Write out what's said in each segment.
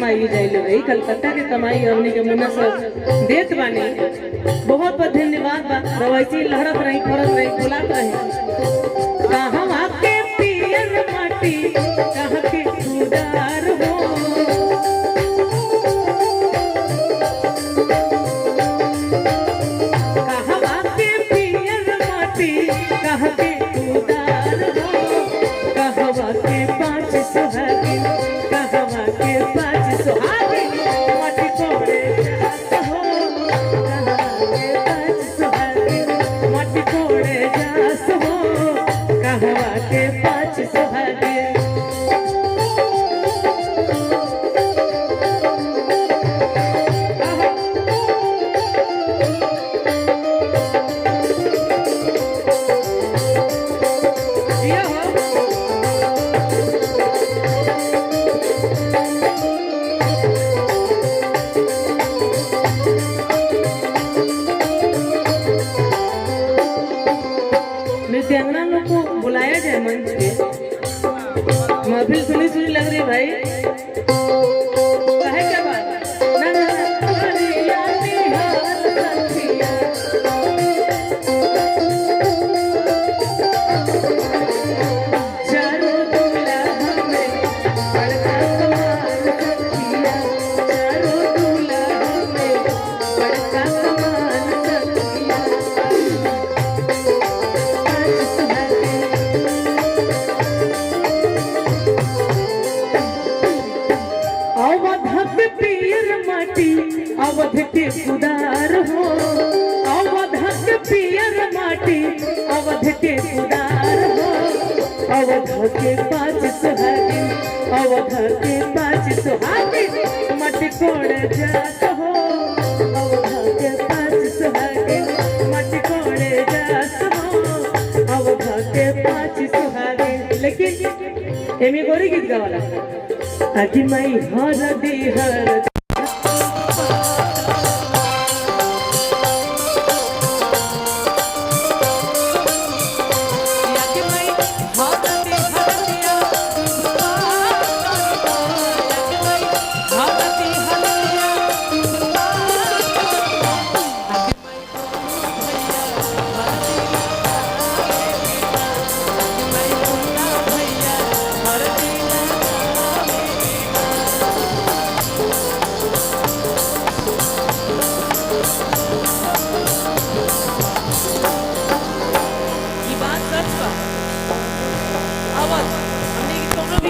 कमाई जाइले भाई, कलकत्ता के कमाई हमनी के मुन्ना से देत बानी। बहुत बहुत धन्यवाद बा। रवाइची लहरत रही, फरत रही, फुलात रही। कहाँ के पियर माटी, कहाँ के उदार हो, कहाँ के पियर माटी, कहाँ के उदार हो, कहवा के पाँच सुहागिन, कहवा के पाँच सुहागिन, माटी कोड़े जात हो, कहवा के पाँच सुहागिन, माटी कोड़े जात हो, कहवा के पाँच सुहागिन। जिया हो नृत्यांगना लोग को बुलाया जाए मंच पे। महफिल सुनी सुनी लग रही भाई, काहे क्या बात ना ना ना, हरिया निहाल सखिया, चारों दूल्हा हमें बड़का कमाल सखिया, चारों दूल्हा हमें बड़का कमाल सखिया। अवध के पियर माटी, अवध के उदार हो, अवध के पियर माटी, अवध के उदार हो, अवध के पाँच सुहागिन, अवध के पाँच सुहागिन, माटी कोड़े जात हो, अवध के पाँच सुहागिन, माटी कोड़े जात हो, अवध के पाँच सुहागिन। लेकिन एमी गोरी गीत गावाला आखि मई हर दी हर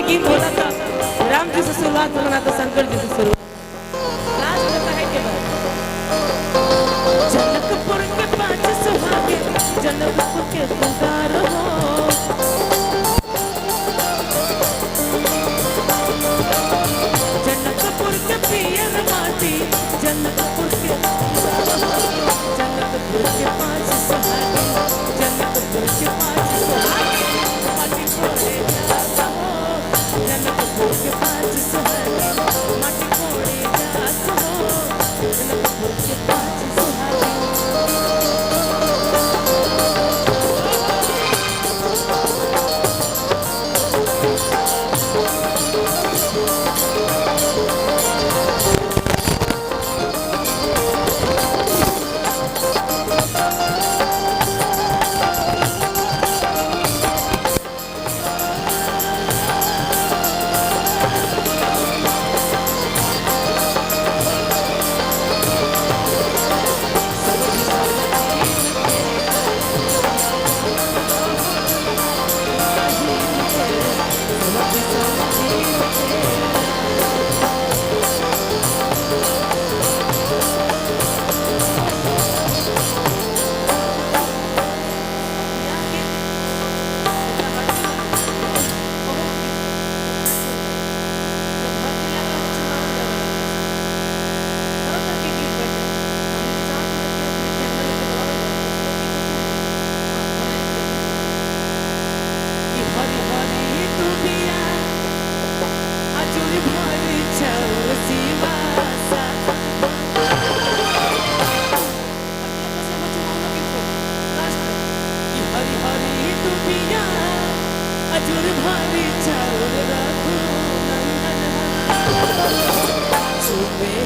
गीत बोला था राम जी से शुरुआत होना तो शंकर जी से शुरुआत। लास्ट में कहे के बाद जनकपुर के पाँच सुहागिन, जनकपुर के पुकार हो, जनकपुर के पियर माटी, जनकपुर के उदार हो, जनकपुर के पाँच सुहागिन, जनकपुर के पाँच सुहागिन, माटी कोड़े जात हो, जनकपुर के पाँच सुहागिन,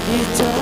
Thank you.